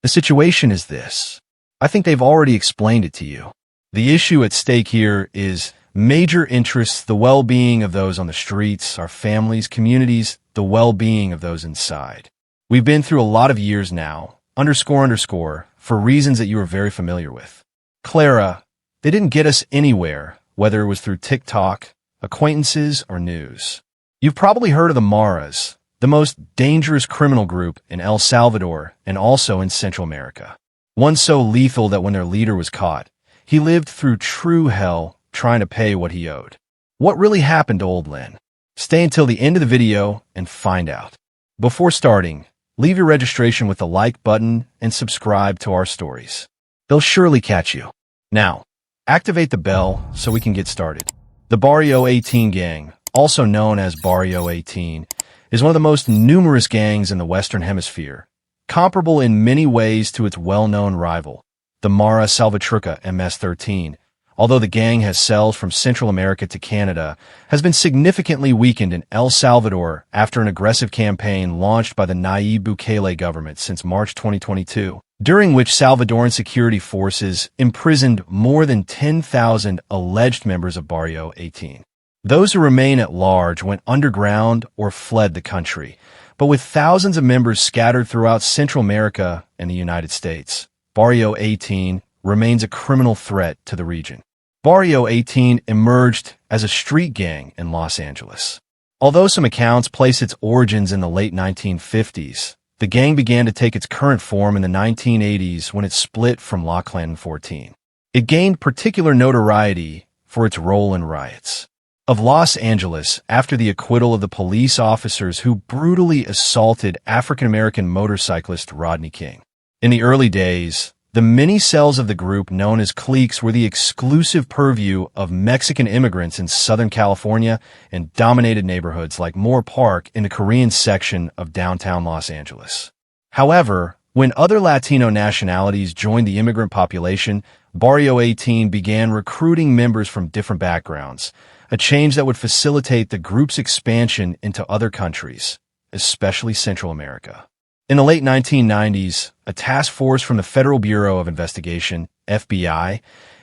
The situation is this. I think they've already explained it to you. The issue at stake here is major interests, the well-being of those on the streets, our families, communities, the well-being of those inside. We've been through a lot of years now, __, for reasons that you are very familiar with. Clara, they didn't get us anywhere, whether it was through TikTok, acquaintances, or news. You've probably heard of the Maras, the most dangerous criminal group in El Salvador and also in Central America. One so lethal that when their leader was caught, he lived through true hell trying to pay what he owed. What really happened to old Lin? Stay until the end of the video and find out. Before starting, leave your registration with the like button and subscribe to our stories. They'll surely catch you. Now, activate the bell so we can get started. The Barrio 18 gang, also known as Barrio 18, is one of the most numerous gangs in the Western Hemisphere, comparable in many ways to its well-known rival, the Mara Salvatrucha MS-13, although the gang has cells from Central America to Canada, has been significantly weakened in El Salvador after an aggressive campaign launched by the Nayib Bukele government since March 2022, during which Salvadoran security forces imprisoned more than 10,000 alleged members of Barrio 18. Those who remain at large went underground or fled the country, but with thousands of members scattered throughout Central America and the United States, Barrio 18 remains a criminal threat to the region. Barrio 18 emerged as a street gang in Los Angeles. Although some accounts place its origins in the late 1950s, the gang began to take its current form in the 1980s when it split from La Clan 14. It gained particular notoriety for its role in riots of Los Angeles after the acquittal of the police officers who brutally assaulted African-American motorcyclist Rodney King. In the early days, the many cells of the group known as cliques were the exclusive purview of Mexican immigrants in Southern California and dominated neighborhoods like Moore Park in the Korean section of downtown Los Angeles. However, when other Latino nationalities joined the immigrant population, Barrio 18 began recruiting members from different backgrounds, a change that would facilitate the group's expansion into other countries, especially Central America. In the late 1990s, a task force from the Federal Bureau of Investigation, FBI,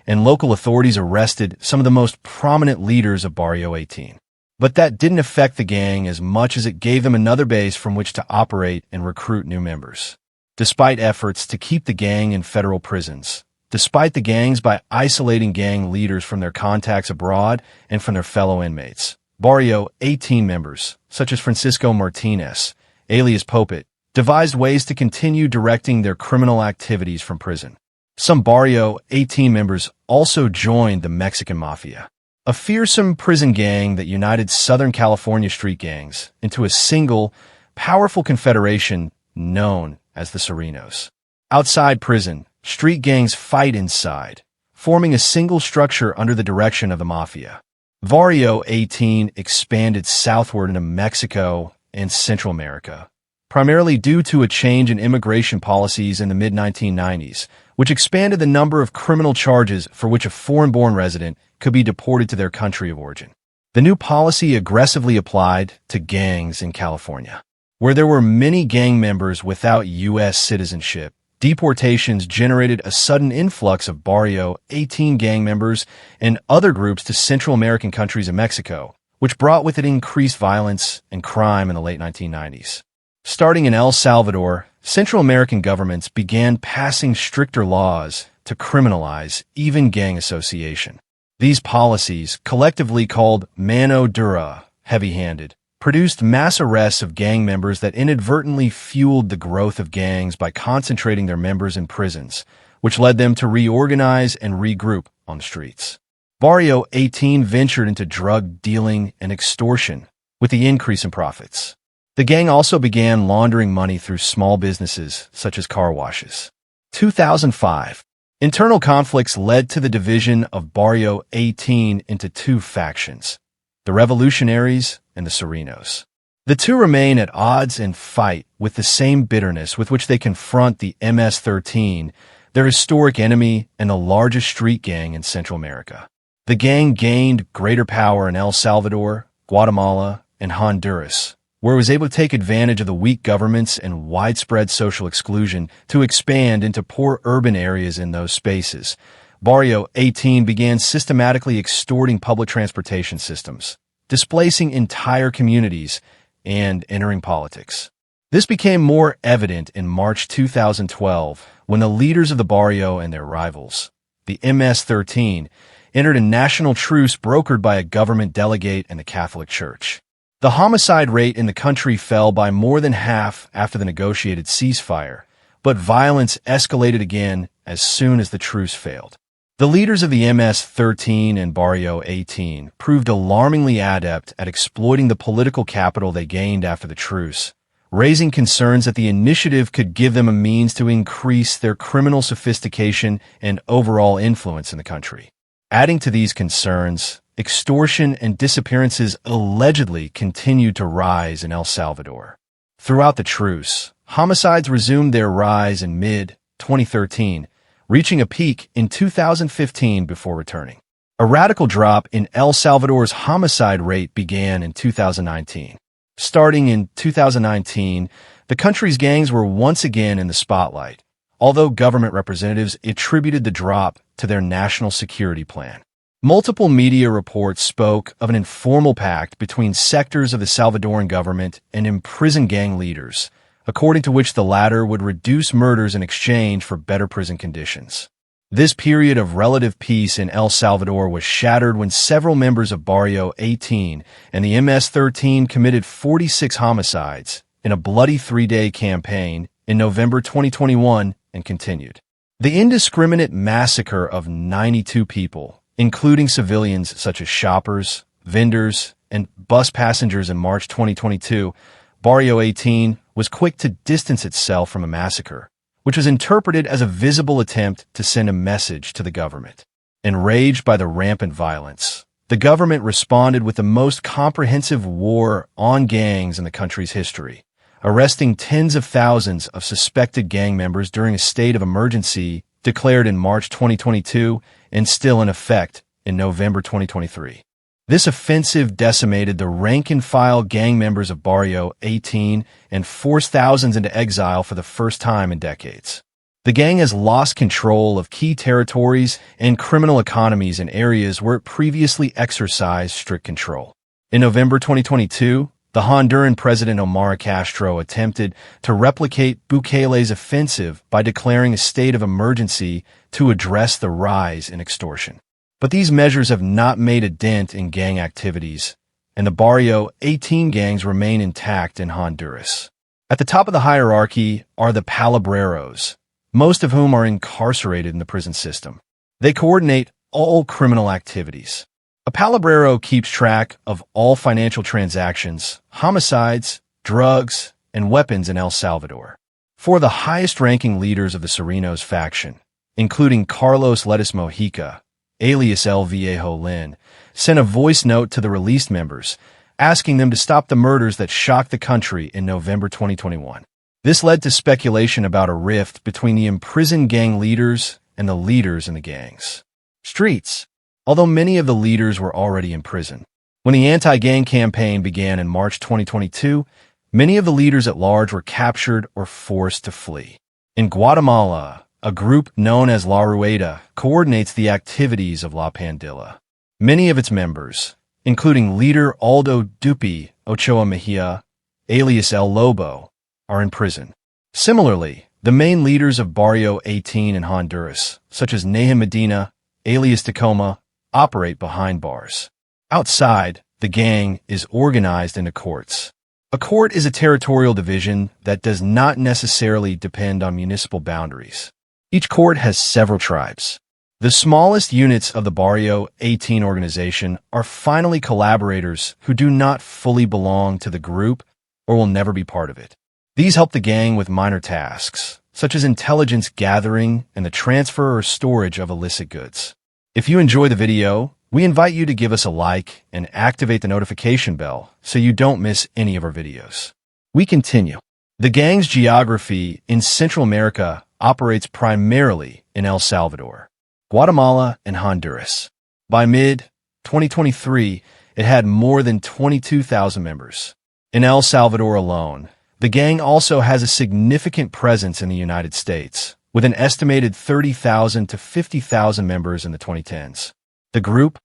and local authorities arrested some of the most prominent leaders of Barrio 18. But that didn't affect the gang as much as it gave them another base from which to operate and recruit new members. Despite efforts to keep the gang in federal prisons, despite the gangs by isolating gang leaders from their contacts abroad and from their fellow inmates, Barrio 18 members, such as Francisco Martinez, alias Popet, devised ways to continue directing their criminal activities from prison. Some Barrio 18 members also joined the Mexican Mafia, a fearsome prison gang that united Southern California street gangs into a single, powerful confederation known as the Serenos. Outside prison, street gangs fight inside, forming a single structure under the direction of the Mafia. Barrio 18 expanded southward into Mexico and Central America, primarily due to a change in immigration policies in the mid-1990s, which expanded the number of criminal charges for which a foreign-born resident could be deported to their country of origin. The new policy aggressively applied to gangs in California, where there were many gang members without U.S. citizenship. Deportations generated a sudden influx of Barrio 18 gang members and other groups to Central American countries and Mexico, which brought with it increased violence and crime in the late 1990s. Starting in El Salvador, Central American governments began passing stricter laws to criminalize even gang association. These policies, collectively called mano dura, heavy-handed, produced mass arrests of gang members that inadvertently fueled the growth of gangs by concentrating their members in prisons, which led them to reorganize and regroup on the streets. Barrio 18 ventured into drug dealing and extortion with the increase in profits. The gang also began laundering money through small businesses such as car washes. 2005. Internal conflicts led to the division of Barrio 18 into two factions, the Revolutionaries and the Serenos. The two remain at odds and fight with the same bitterness with which they confront the MS-13, their historic enemy and the largest street gang in Central America. The gang gained greater power in El Salvador, Guatemala, and Honduras, where it was able to take advantage of the weak governments and widespread social exclusion to expand into poor urban areas in those spaces. Barrio 18 began systematically extorting public transportation systems, displacing entire communities, and entering politics. This became more evident in March 2012 when the leaders of the Barrio and their rivals, the MS-13, entered a national truce brokered by a government delegate and the Catholic Church. The homicide rate in the country fell by more than half after the negotiated ceasefire, but violence escalated again as soon as the truce failed. The leaders of the MS-13 and Barrio 18 proved alarmingly adept at exploiting the political capital they gained after the truce, raising concerns that the initiative could give them a means to increase their criminal sophistication and overall influence in the country. Adding to these concerns, extortion and disappearances allegedly continued to rise in El Salvador. Throughout the truce, homicides resumed their rise in mid-2013, reaching a peak in 2015 before returning. A radical drop in El Salvador's homicide rate began in 2019. Starting in 2019, the country's gangs were once again in the spotlight, although government representatives attributed the drop to their national security plan. Multiple media reports spoke of an informal pact between sectors of the Salvadoran government and imprisoned gang leaders, according to which the latter would reduce murders in exchange for better prison conditions. This period of relative peace in El Salvador was shattered when several members of Barrio 18 and the MS-13 committed 46 homicides in a bloody three-day campaign in November 2021 and continued. The indiscriminate massacre of 92 people, including civilians such as shoppers, vendors, and bus passengers in March 2022, Barrio 18 was quick to distance itself from a massacre, which was interpreted as a visible attempt to send a message to the government. Enraged by the rampant violence, the government responded with the most comprehensive war on gangs in the country's history, arresting tens of thousands of suspected gang members during a state of emergency declared in March 2022 and still in effect in November 2023. This offensive decimated the rank-and-file gang members of Barrio 18 and forced thousands into exile for the first time in decades. The gang has lost control of key territories and criminal economies in areas where it previously exercised strict control. In November 2022, the Honduran President Omar Castro attempted to replicate Bukele's offensive by declaring a state of emergency to address the rise in extortion. But these measures have not made a dent in gang activities, and the Barrio 18 gangs remain intact in Honduras. At the top of the hierarchy are the palabreros, most of whom are incarcerated in the prison system. They coordinate all criminal activities. A palabrero keeps track of all financial transactions, homicides, drugs, and weapons in El Salvador. Four of the highest-ranking leaders of the Serenos faction, including Carlos Lettuce Mojica, alias El Viejo Lin, sent a voice note to the released members, asking them to stop the murders that shocked the country in November 2021. This led to speculation about a rift between the imprisoned gang leaders and the leaders in the gangs. Streets. Although many of the leaders were already in prison. When the anti-gang campaign began in March 2022, many of the leaders at large were captured or forced to flee. In Guatemala, a group known as La Rueda coordinates the activities of La Pandilla. Many of its members, including leader Aldo Dupi Ochoa Mejia, alias El Lobo, are in prison. Similarly, the main leaders of Barrio 18 in Honduras, such as Nahum Medina, alias Tacoma, operate behind bars. Outside, the gang is organized into courts. A court is a territorial division that does not necessarily depend on municipal boundaries. Each court has several tribes. The smallest units of the Barrio 18 organization are finally collaborators who do not fully belong to the group or will never be part of it. These help the gang with minor tasks, such as intelligence gathering and the transfer or storage of illicit goods. If you enjoy the video, we invite you to give us a like and activate the notification bell so you don't miss any of our videos. We continue. The gang's geography in Central America operates primarily in El Salvador, Guatemala, and Honduras. By mid-2023, it had more than 22,000 members. In El Salvador alone, the gang also has a significant presence in the United States, with an estimated 30,000 to 50,000 members in the 2010s. The group,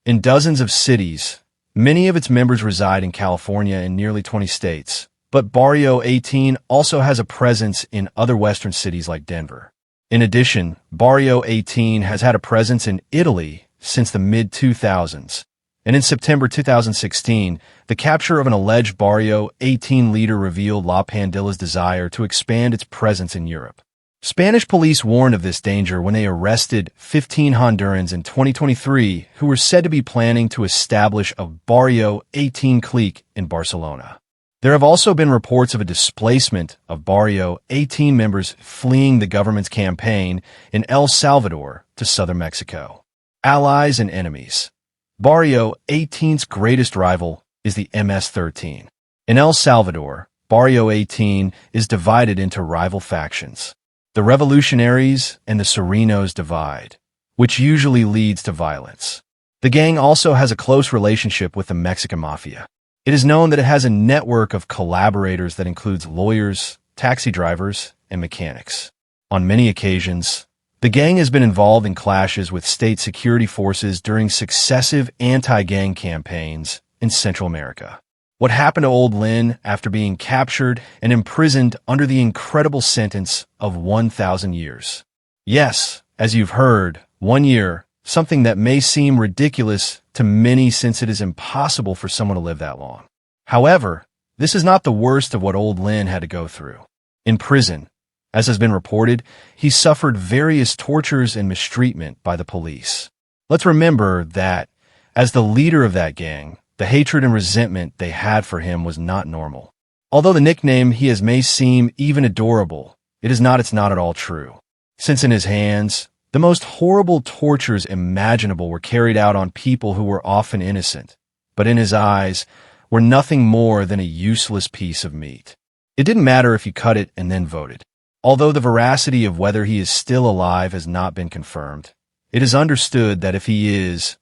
in dozens of cities, many of its members reside in California and nearly 20 states, but Barrio 18 also has a presence in other western cities like Denver. In addition, Barrio 18 has had a presence in Italy since the mid-2000s, and in September 2016, the capture of an alleged Barrio 18 leader revealed La Pandilla's desire to expand its presence in Europe. Spanish police warned of this danger when they arrested 15 Hondurans in 2023 who were said to be planning to establish a Barrio 18 clique in Barcelona. There have also been reports of a displacement of Barrio 18 members fleeing the government's campaign in El Salvador to southern Mexico. Allies and enemies. Barrio 18's greatest rival is the MS-13. In El Salvador, Barrio 18 is divided into rival factions. The revolutionaries and the Serenos divide, which usually leads to violence. The gang also has a close relationship with the Mexican Mafia. It is known that it has a network of collaborators that includes lawyers, taxi drivers, and mechanics. On many occasions, the gang has been involved in clashes with state security forces during successive anti-gang campaigns in Central America. What happened to Old Lin after being captured and imprisoned under the incredible sentence of 1,000 years? Yes, as you've heard, 1 year, something that may seem ridiculous to many since it is impossible for someone to live that long. However, this is not the worst of what Old Lin had to go through. In prison, as has been reported, he suffered various tortures and mistreatment by the police. Let's remember that, as the leader of that gang, the hatred and resentment they had for him was not normal. Although the nickname he has may seem even adorable, it's not at all true. Since in his hands, the most horrible tortures imaginable were carried out on people who were often innocent, but in his eyes were nothing more than a useless piece of meat. It didn't matter if you cut it and then voted. Although the veracity of whether he is still alive has not been confirmed, it is understood that if he is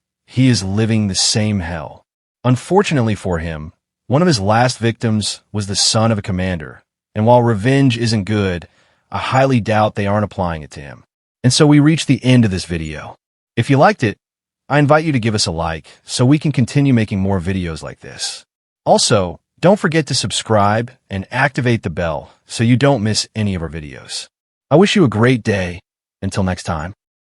living the same hell. Unfortunately for him, one of his last victims was the son of a commander, and while revenge isn't good, I highly doubt they aren't applying it to him. And so we reach the end of this video. If you liked it, I invite you to give us a like so we can continue making more videos like this. Also, don't forget to subscribe and activate the bell so you don't miss any of our videos. I wish you a great day. Until next time.